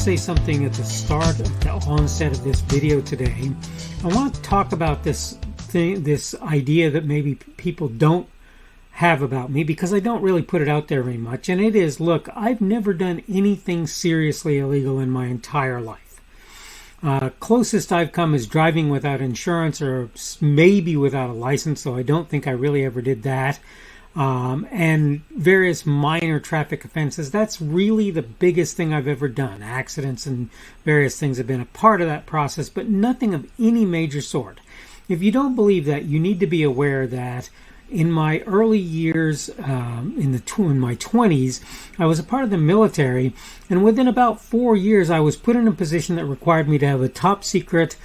say something at the start of the onset of this video today. I want to talk about this idea that maybe people don't have about me, because I don't really put it out there very much. And it is, look, I've never done anything seriously illegal in my entire life. Closest I've come is driving without insurance, or maybe without a license, though I don't think I really ever did that. And various minor traffic offenses. That's really the biggest thing I've ever done. Accidents and various things have been a part of that process, but nothing of any major sort. If you don't believe that, you need to be aware that in my early years, in my 20s, I was a part of the military, and within about 4 years, I was put in a position that required me to have a top secret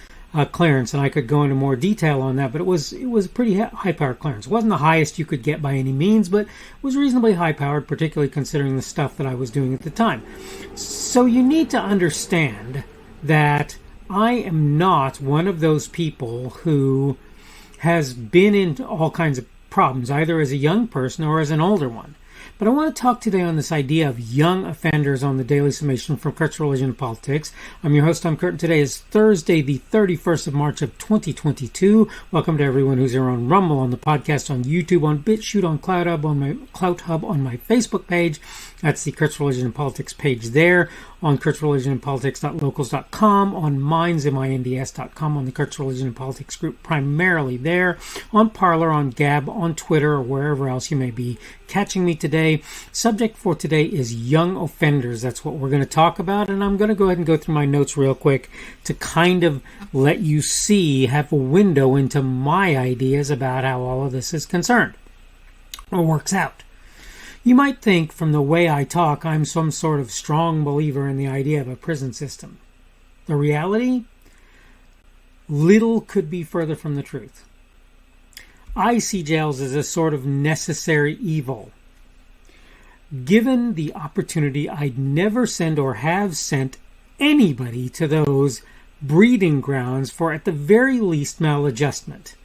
clearance, and I could go into more detail on that, but it was a pretty high-powered clearance. It wasn't the highest you could get by any means, but it was reasonably high-powered, particularly considering the stuff that I was doing at the time. So you need to understand that I am not one of those people who has been into all kinds of problems, either as a young person or as an older one. But I want to talk today on this idea of young offenders on the Daily Summation from Kurt's Religion and Politics. I'm your host, Tom Kurt, and today is Thursday, the 31st of March of 2022. Welcome to everyone who's here on Rumble, on the podcast, on YouTube, on BitChute, on CloutHub, on my Facebook page. That's the Kurt's Religion and Politics page there. On kurtzreligionandpolitics.locals.com, on minds.com, on the Kurt's Religion and Politics group, primarily there, on Parler, on Gab, on Twitter, or wherever else you may be catching me today. Subject for today is young offenders. That's what we're going to talk about, and I'm going to go ahead and go through my notes real quick to kind of let you have a window into my ideas about how all of this is concerned or works out. You might think from the way I talk I'm some sort of strong believer in the idea of a prison system. The reality? Little could be further from the truth. I see jails as a sort of necessary evil. Given the opportunity, I'd never send or have sent anybody to those breeding grounds for, at the very least, maladjustment.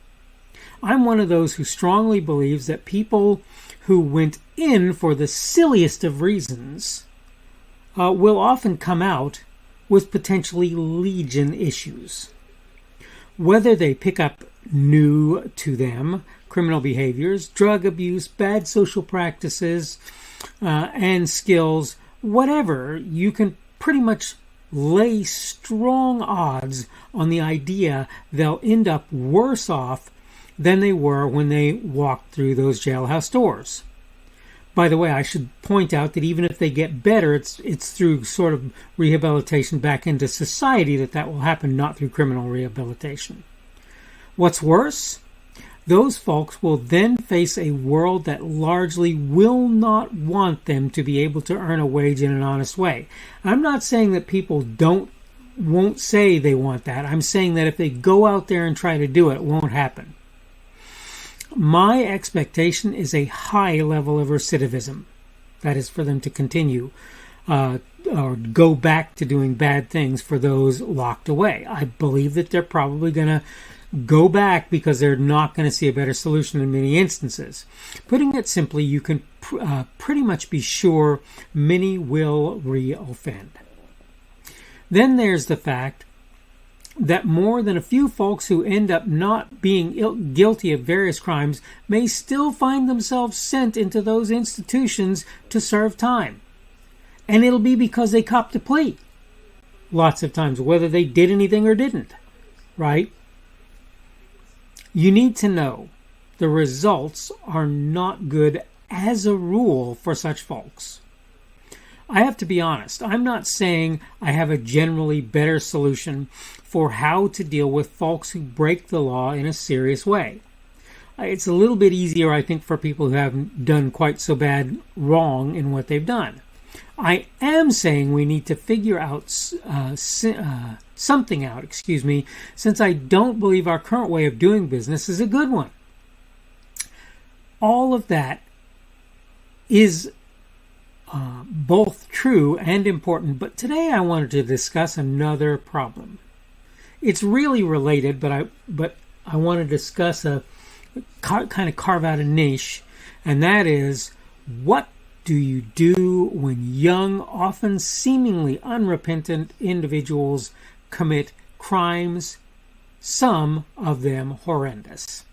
I'm one of those who strongly believes that people who went in for the silliest of reasons will often come out with potentially legion issues. Whether they pick up new to them criminal behaviors, drug abuse, bad social practices, and skills, whatever, you can pretty much lay strong odds on the idea they'll end up worse off than they were when they walked through those jailhouse doors. By the way, I should point out that even if they get better, it's through sort of rehabilitation back into society that will happen, not through criminal rehabilitation. What's worse? Those folks will then face a world that largely will not want them to be able to earn a wage in an honest way. I'm not saying that people won't say they want that. I'm saying that if they go out there and try to do it, it won't happen. My expectation is a high level of recidivism. That is, for them to continue or go back to doing bad things for those locked away. I believe that they're probably going to go back because they're not going to see a better solution in many instances. Putting it simply, you can pretty much be sure many will re-offend. Then there's the fact that more than a few folks who end up not being guilty of various crimes may still find themselves sent into those institutions to serve time. And it'll be because they copped a plea. Lots of times, whether they did anything or didn't. Right? You need to know the results are not good as a rule for such folks. I have to be honest. I'm not saying I have a generally better solution for how to deal with folks who break the law in a serious way. It's a little bit easier, I think, for people who haven't done quite so bad wrong in what they've done. I am saying we need to figure out something out, since I don't believe our current way of doing business is a good one. All of that is both true and important, but today I wanted to discuss another problem. It's really related, but I want to discuss kind of carve out a niche, and that is, what do you do when young, often seemingly unrepentant individuals commit crimes, some of them horrendous?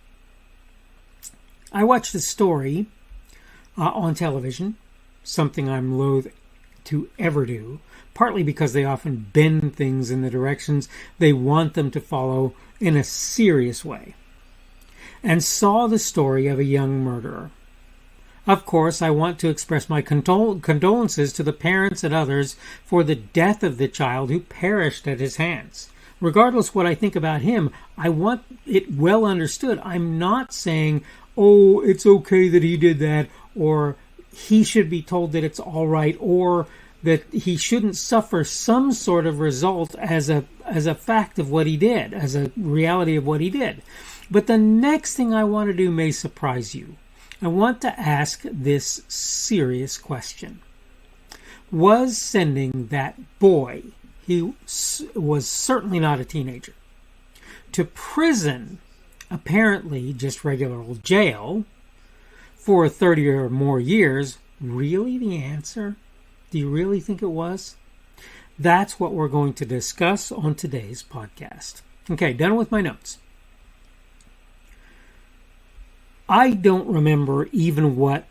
I watched a story on television, something I'm loath to ever do, partly because they often bend things in the directions they want them to follow in a serious way, and saw the story of a young murderer. Of course, I want to express my condolences to the parents and others for the death of the child who perished at his hands. Regardless what I think about him, I want it well understood. I'm not saying, oh, it's okay that he did that, or he should be told that it's all right, or that he shouldn't suffer some sort of result as a fact of what he did, as a reality of what he did. But the next thing I want to do may surprise you. I want to ask this serious question. Was sending that boy, he was certainly not a teenager, to prison, apparently just regular old jail, for 30 or more years, really the answer? Do you really think it was? That's what we're going to discuss on today's podcast. Okay, done with my notes. I don't remember even what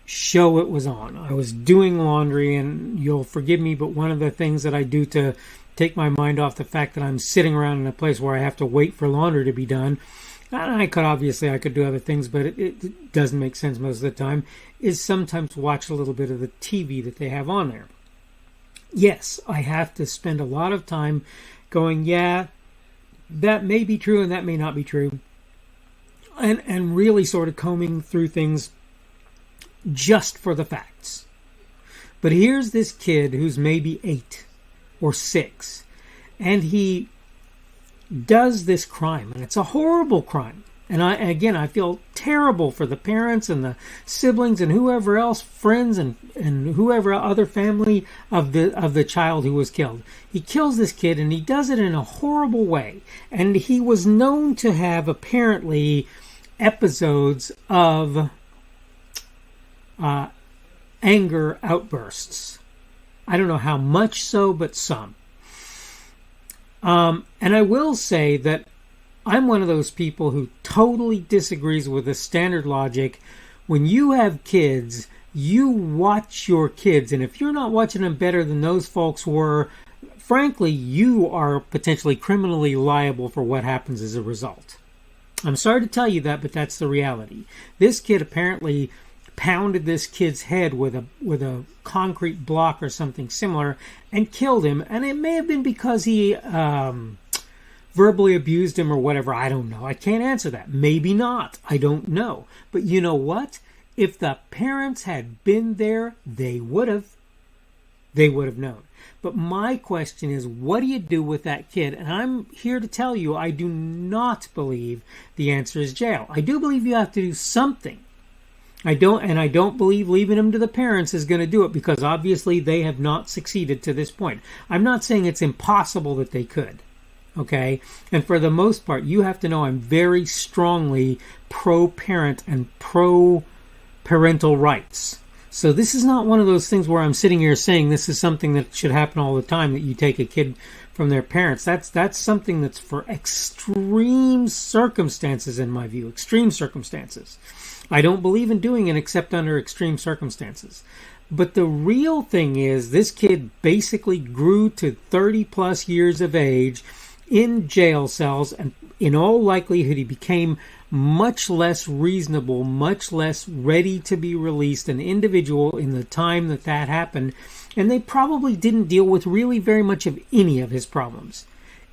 show it was on. I was doing laundry, and you'll forgive me, but one of the things that I do to take my mind off the fact that I'm sitting around in a place where I have to wait for laundry to be done, and I could do other things, but it doesn't make sense most of the time, is sometimes watch a little bit of the TV that they have on there. Yes, I have to spend a lot of time going, yeah, that may be true and that may not be true. And really sort of combing through things just for the facts. But here's this kid who's maybe 8 or 6, and he does this crime, and it's a horrible crime. And I feel terrible for the parents and the siblings and whoever else, friends and whoever other family of the child who was killed. He kills this kid, and he does it in a horrible way. And he was known to have apparently episodes of anger outbursts. I don't know how much so, but some. And I will say that I'm one of those people who totally disagrees with the standard logic. When you have kids, you watch your kids, and if you're not watching them better than those folks were, frankly, you are potentially criminally liable for what happens as a result. I'm sorry to tell you that, but that's the reality. This kid apparently pounded this kid's head with a concrete block or something similar and killed him, and it may have been because he verbally abused him or whatever. I don't know. I can't answer that. Maybe not. I don't know. But you know what? If the parents had been there, they would have known. But my question is, what do you do with that kid? And I'm here to tell you, I do not believe the answer is jail. I do believe you have to do something. I don't believe leaving him to the parents is going to do it, because obviously they have not succeeded to this point. I'm not saying it's impossible that they could. Okay? And for the most part, you have to know I'm very strongly pro-parent and pro-parental rights. So this is not one of those things where I'm sitting here saying this is something that should happen all the time, that you take a kid from their parents. That's something that's for extreme circumstances, in my view. Extreme circumstances. I don't believe in doing it except under extreme circumstances. But the real thing is, this kid basically grew to 30 plus years of age in jail cells, and in all likelihood he became much less reasonable, much less ready to be released, an individual in the time that happened, and they probably didn't deal with really very much of any of his problems.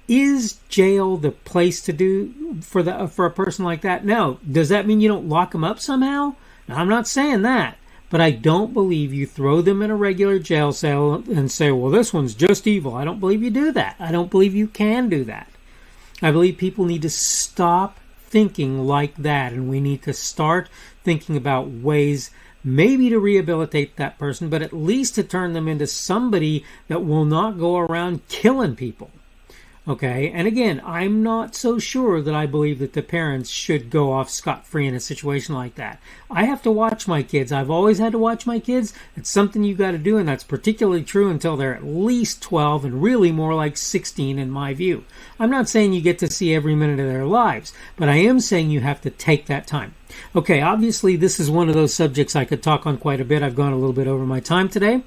Is jail the place to do for a person like that? No. Does that mean you don't lock them up somehow? Now, I'm not saying that. But I don't believe you throw them in a regular jail cell and say, well, this one's just evil. I don't believe you do that. I don't believe you can do that. I believe people need to stop thinking like that, and we need to start thinking about ways maybe to rehabilitate that person, but at least to turn them into somebody that will not go around killing people. Okay, and again, I'm not so sure that I believe that the parents should go off scot-free in a situation like that. I have to watch my kids. I've always had to watch my kids. It's something you got to do, and that's particularly true until they're at least 12 and really more like 16 in my view. I'm not saying you get to see every minute of their lives, but I am saying you have to take that time. Okay, obviously this is one of those subjects I could talk on quite a bit. I've gone a little bit over my time today.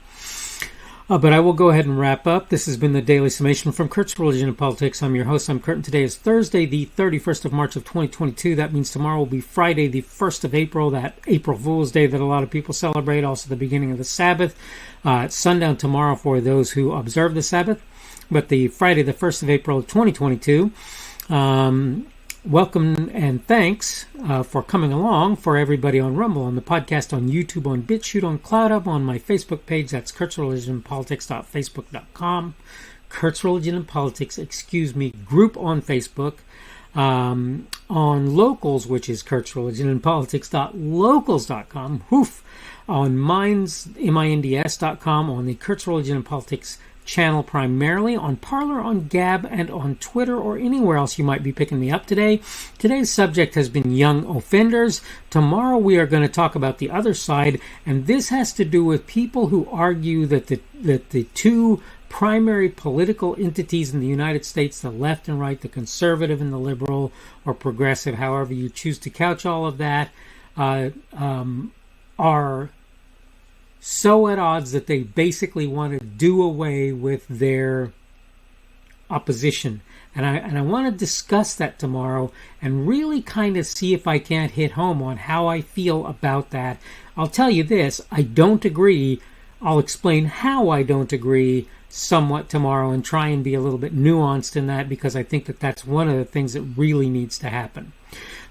But I will go ahead and wrap up. This has been the Daily Summation from Kurt's Religion and Politics. I'm your host. I'm Kurt, and today is Thursday, the 31st of March of 2022. That means tomorrow will be Friday, the 1st of April, that April Fool's Day that a lot of people celebrate, also the beginning of the Sabbath. It's sundown tomorrow for those who observe the Sabbath. But the Friday, the 1st of April of 2022, welcome and thanks for coming along for everybody on Rumble, on the podcast, on YouTube, on BitChute, on CloudHub, on my Facebook page. That's Kurt's Religion and Politics.facebook.com. Kurt's Religion and Politics, group on Facebook. On Locals, which is Kurt's Religion and Politics.locals.com. On Minds, MINDS.com, on the Kurt's Religion and Politics channel primarily, on Parler, on Gab, and on Twitter, or anywhere else you might be picking me up today. Today's subject has been young offenders. Tomorrow we are going to talk about the other side, and this has to do with people who argue that the two primary political entities in the United States, the left and right, the conservative and the liberal, or progressive, however you choose to couch all of that, are so at odds that they basically want to do away with their opposition. And I want to discuss that tomorrow and really kind of see if I can't hit home on how I feel about that. I'll tell you this, I don't agree. I'll explain how I don't agree somewhat tomorrow and try and be a little bit nuanced in that, because I think that that's one of the things that really needs to happen.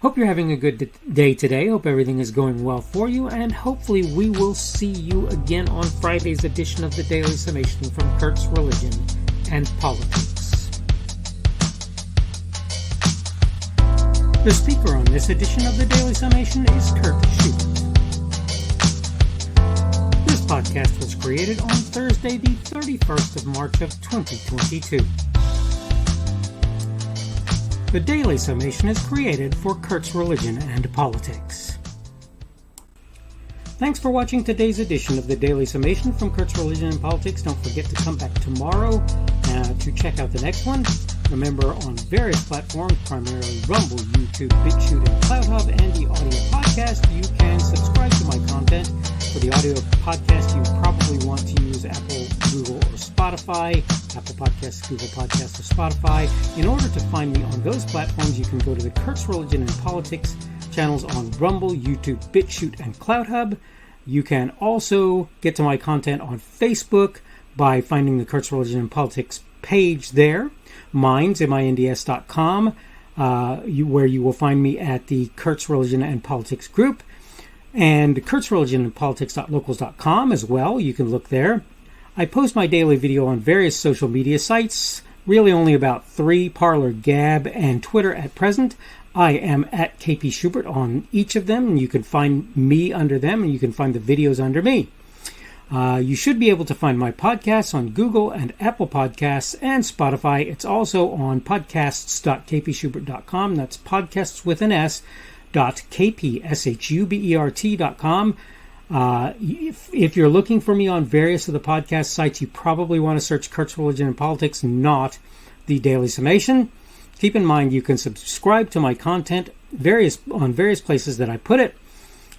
Hope you're having a good day today. Hope everything is going well for you, and hopefully we will see you again on Friday's edition of the Daily Summation from Kurt's Religion and Politics. The speaker on this edition of the Daily Summation is Kurt Schubert. This podcast was created on Thursday, the 31st of March of 2022. The Daily Summation is created for Kurt's Religion and Politics. Thanks for watching today's edition of the Daily Summation from Kurt's Religion and Politics. Don't forget to come back tomorrow to check out the next one. Remember, on various platforms, primarily Rumble, YouTube, BitChute, and CloudHub, and the audio podcast, you can subscribe to my content. For the audio podcast, you probably want to use Apple, Google, or Spotify. Apple Podcasts, Google Podcasts, or Spotify. In order to find me on those platforms, you can go to the Kurt's Religion and Politics channels on Rumble, YouTube, BitChute, and CloudHub. You can also get to my content on Facebook by finding the Kurt's Religion and Politics page there. Minds, MINDS.com, where you will find me at the Kurt's Religion and Politics group. And Kurt's Religion and Politics.locals.com as well. You can look there. I post my daily video on various social media sites, really only about 3, Parler, Gab, and Twitter at present. I am at KP Schubert on each of them, and you can find me under them, and you can find the videos under me. You should be able to find my podcasts on Google and Apple Podcasts and Spotify. It's also on podcasts.kpschubert.com. That's podcasts with an S. .kpschubert.com. If you're looking for me on various of the podcast sites, you probably want to search Kurt's Religion and Politics, not the Daily Summation. Keep in mind you can subscribe to my content on various places that I put it.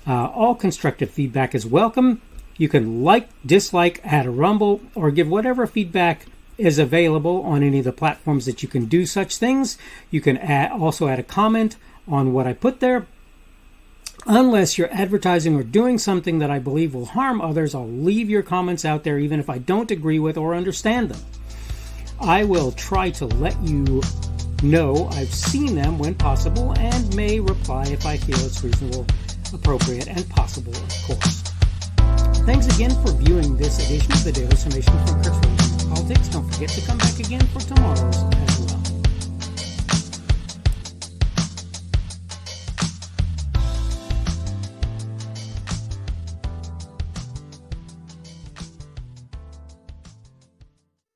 All constructive feedback is welcome. You can like, dislike, add a rumble, or give whatever feedback is available on any of the platforms that you can do such things. You can also add a comment on what I put there. Unless you're advertising or doing something that I believe will harm others, I'll leave your comments out there even if I don't agree with or understand them. I will try to let you know I've seen them when possible and may reply if I feel it's reasonable, appropriate, and possible, of course. Thanks again for viewing this edition of the Daily Summation from Kurt's Religion and Politics. Don't forget to come back again for tomorrow's as well.